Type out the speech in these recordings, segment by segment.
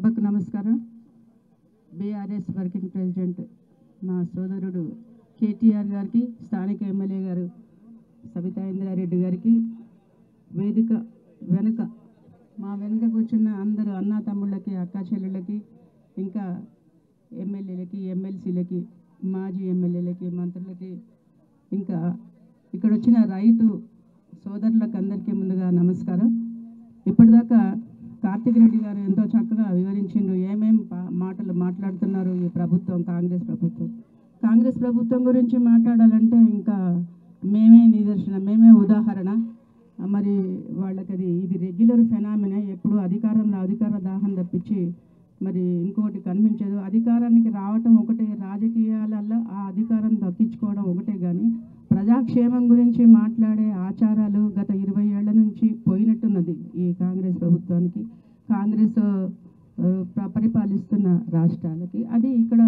సభకు నమస్కారం. BRS working president మా సోదరుడు కేటీఆర్ గారికి, స్థానిక ఎమ్మెల్యే గారు సబితా ఇంద్రారెడ్డి గారికి, వేదిక వెనుక మా వెనుక కూర్చున్న అందరూ అన్నా తమ్ముళ్ళకి, అక్కా చెల్లెళ్ళకి, ఇంకా ఎమ్మెల్యేలకి, ఎమ్మెల్సీలకి, మాజీ ఎమ్మెల్యేలకి, మంత్రులకి, ఇంకా ఇక్కడ వచ్చిన రైతు సోదరులకు అందరికీ ముందుగా నమస్కారం. ఇప్పటిదాకా కార్తిక్ రెడ్డి గారు ఎంతో చక్కగా వివరించిండ్రు ఏమేం మాటలు మాట్లాడుతున్నారు ఈ ప్రభుత్వం, కాంగ్రెస్ ప్రభుత్వం గురించి మాట్లాడాలంటే ఇంకా మేమే నిదర్శనం, మేమే ఉదాహరణ. మరి వాళ్ళకి ఇది రెగ్యులర్ ఫెనామినా. ఎప్పుడు అధికార దాహం తప్పించి మరి ఇంకోటి కనిపించదు. అధికారానికి రావటం ఒకటే, రాజకీయాలలో ఆ అధికారం దక్కించుకోవడం ఒకటే, కానీ ప్రజాక్షేమం గురించి మాట్లాడే ఆచారాలు గత 20 ఏళ్ల నుంచి పోయినట్టున్నది ఈ కాంగ్రెస్ ప్రభుత్వానికి, కాంగ్రెస్ పరిపాలిస్తున్న రాష్ట్రాలకి. అది ఇక్కడ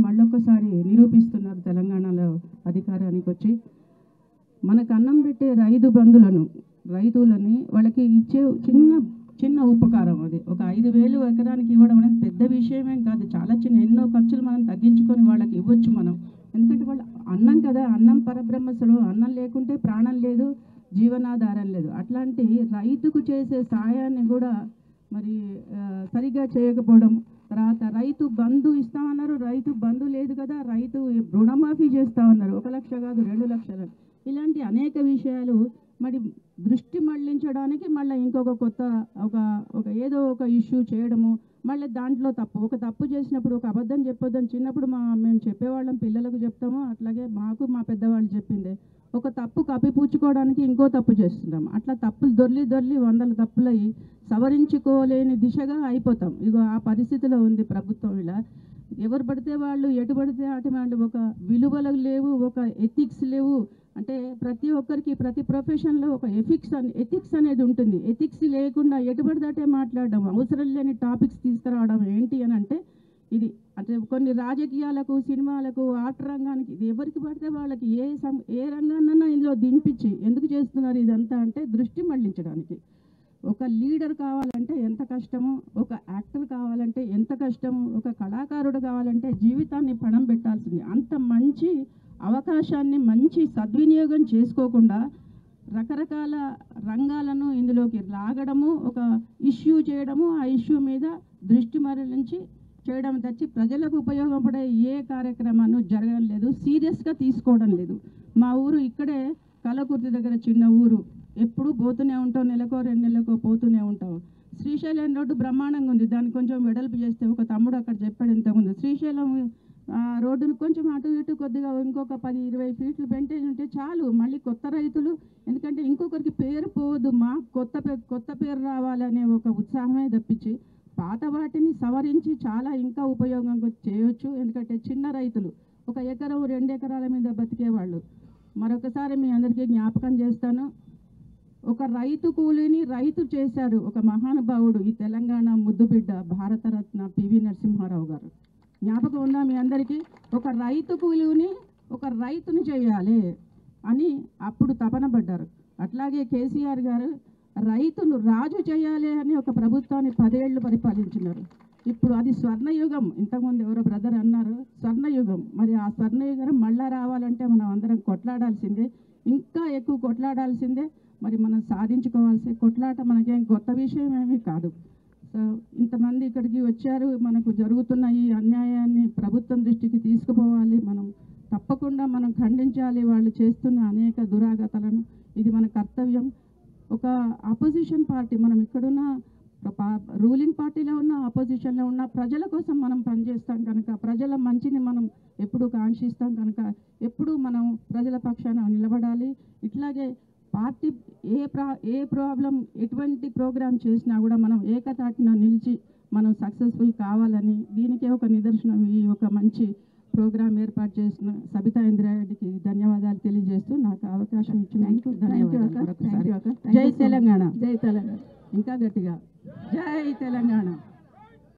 మళ్ళొకసారి నిరూపిస్తున్నారు. తెలంగాణలో అధికారానికి వచ్చి మనకు అన్నం పెట్టే రైతులని వాళ్ళకి ఇచ్చే చిన్న ఉపకారం. అది ఒక 5,000 ఎకరానికి ఇవ్వడం అనేది పెద్ద విషయమేం కాదు. చాలా ఎన్నో ఖర్చులు మనం తగ్గించుకొని వాళ్ళకి ఇవ్వచ్చు మనం. ఎందుకంటే వాళ్ళు అన్నం కదా, అన్నం పరబ్రహ్మసుడు. అన్నం లేకుంటే ప్రాణం లేదు, జీవనాధారం లేదు. అట్లాంటి రైతుకు చేసే సాయాన్ని కూడా మరి సరిగా చేయకపోవడం. తర్వాత రైతు బంధు ఇస్తామన్నారు, రైతు బంధు లేదు కదా. రైతు రుణమాఫీ చేస్తామన్నారు, 1 లక్ష కాదు 2 లక్షలు. ఇలాంటి అనేక విషయాలు మరి దృష్టి మళ్లించడానికి మళ్ళీ ఇంకొక కొత్త ఏదో ఒక ఇష్యూ చేయడము. మళ్ళీ దాంట్లో ఒక తప్పు చేసినప్పుడు ఒక అబద్ధం చెప్పొద్దని చిన్నప్పుడు మేము చెప్పేవాళ్ళం, పిల్లలకు చెప్తాము. అట్లాగే మాకు మా పెద్దవాళ్ళు చెప్పిందే, ఒక తప్పు కప్పిపుచ్చుకోవడానికి ఇంకో తప్పు చేస్తున్నాం. అట్లా తప్పులు దొర్లి 100 తప్పులయ్యి సవరించుకోలేని దిశగా అయిపోతాం. ఇగో ఆ పరిస్థితిలో ఉంది ప్రభుత్వం. ఇలా ఎవరు పడితే వాళ్ళు, ఎటు పడితే అటు వాళ్ళు, ఒక విలువలు లేవు, ఒక ఎథిక్స్ లేవు. అంటే ప్రతి ఒక్కరికి ప్రతి ప్రొఫెషన్లో ఒక ఎథిక్స్ అనేది ఉంటుంది. ఎథిక్స్ లేకుండా ఎటు పడితే అటే మాట్లాడడం, అవసరం లేని టాపిక్స్ తీసుకురావడం ఏంటి అని అంటే ఇది. అంటే కొన్ని రాజకీయాలకు, సినిమాలకు, ఆర్ట్ రంగానికి, ఇది ఎవరికి పడితే వాళ్ళకి ఏ రంగాన్నైనా ఇందులో దింపించి ఎందుకు చేస్తున్నారు ఇదంతా అంటే దృష్టి మళ్లించడానికి. ఒక లీడర్ కావాలంటే ఎంత కష్టమో, ఒక యాక్టర్ కావాలంటే ఎంత కష్టమో, ఒక కళాకారుడు కావాలంటే జీవితాన్ని పణం పెట్టాల్సింది. అంత మంచి అవకాశాన్ని మంచి సద్వినియోగం చేసుకోకుండా రకరకాల రంగాలను ఇందులోకి లాగడము, ఒక ఇష్యూ చేయడము, ఆ ఇష్యూ మీద దృష్టి మరలించి చేయడం తచ్చి ప్రజలకు ఉపయోగపడే ఏ కార్యక్రమాన్ని జరగడం లేదు, సీరియస్గా తీసుకోవడం లేదు. మా ఊరు ఇక్కడే కలకుర్తి దగ్గర చిన్న ఊరు, ఎప్పుడు పోతూనే ఉంటాం, నెలకో 2 నెలలకో పోతూనే ఉంటాం. శ్రీశైలం రోడ్డు బ్రహ్మాండంగా ఉంది, దాన్ని కొంచెం వెడల్పు చేస్తే, ఒక తమ్ముడు అక్కడ చెప్పాడు ఇంతకుముందు, శ్రీశైలం రోడ్డును కొంచెం అటు ఇటు కొద్దిగా ఇంకొక 10-20 ఫీట్లు పెంటేజ్ ఉంటే చాలు. మళ్ళీ కొత్త రైతులు, ఎందుకంటే ఇంకొకరికి పేరు పోవద్దు, మా కొత్త పేరు రావాలనే ఒక ఉత్సాహమే తప్పించి పాత వాటిని సవరించి చాలా ఇంకా ఉపయోగంగా చేయొచ్చు. ఎందుకంటే చిన్న రైతులు 1 ఎకరం 2 ఎకరాల మీద బతికేవాళ్ళు. మరొకసారి మీ అందరికీ జ్ఞాపకం చేస్తాను, ఒక రైతు కూలీని రైతు చేశారు ఒక మహానుభావుడు, ఈ తెలంగాణ ముద్దుబిడ్డ భారతరత్న పివి నరసింహారావు గారు. జ్ఞాపకం ఉందా మీ అందరికీ? ఒక రైతు కూలీని ఒక రైతుని చేయాలి అని అప్పుడు తపన పడ్డారు. అట్లాగే కేసీఆర్ గారు రైతును రాజు చేయాలి అని ఒక ప్రభుత్వాన్ని 10 ఏళ్ళు పరిపాలించినారు. ఇప్పుడు అది స్వర్ణయుగం. ఇంతకుముందు ఎవరో బ్రదర్ అన్నారు స్వర్ణయుగం. మరి ఆ స్వర్ణయుగం మళ్ళా రావాలంటే మనం అందరం కొట్లాడాల్సిందే, ఇంకా ఎక్కువ కొట్లాడాల్సిందే. మరి మనం సాధించుకోవాల్సి కొట్లాట మనకేం కొత్త విషయం ఏమీ కాదు. సో ఇంతమంది ఇక్కడికి వచ్చారు, మనకు జరుగుతున్న ఈ అన్యాయాన్ని ప్రభుత్వం దృష్టికి తీసుకుపోవాలి. మనం తప్పకుండా ఖండించాలి వాళ్ళు చేస్తున్న అనేక దురాగతాలను. ఇది మన కర్తవ్యం. ఒక అపోజిషన్ పార్టీ, మనం ఇక్కడున్న రూలింగ్ పార్టీలో ఉన్న, అపోజిషన్లో ఉన్న ప్రజల కోసం మనం పనిచేస్తాం కనుక, ప్రజల మంచిని మనం ఎప్పుడు కాంక్షిస్తాం కనుక ఎప్పుడు మనం ప్రజల పక్షాన నిలబడాలి. ఇట్లాగే పార్టీ ఏ ప్రాబ్లం, ఎటువంటి ప్రోగ్రాం చేసినా కూడా మనం ఏకతాటిన నిలిచి మనం సక్సెస్ఫుల్ కావాలని, దీనికే ఒక నిదర్శనం ఈ ఒక మంచి ప్రోగ్రాం ఏర్పాటు చేసిన సబితా ఇంద్రారెడ్డికి ధన్యవాదాలు తెలియజేస్తూ నాకు అవకాశం ఇచ్చినందుకు ధన్యవాదాలు. జై తెలంగాణ, జై తెలంగాణ. ఇంకా గట్టిగా జై తెలంగాణ.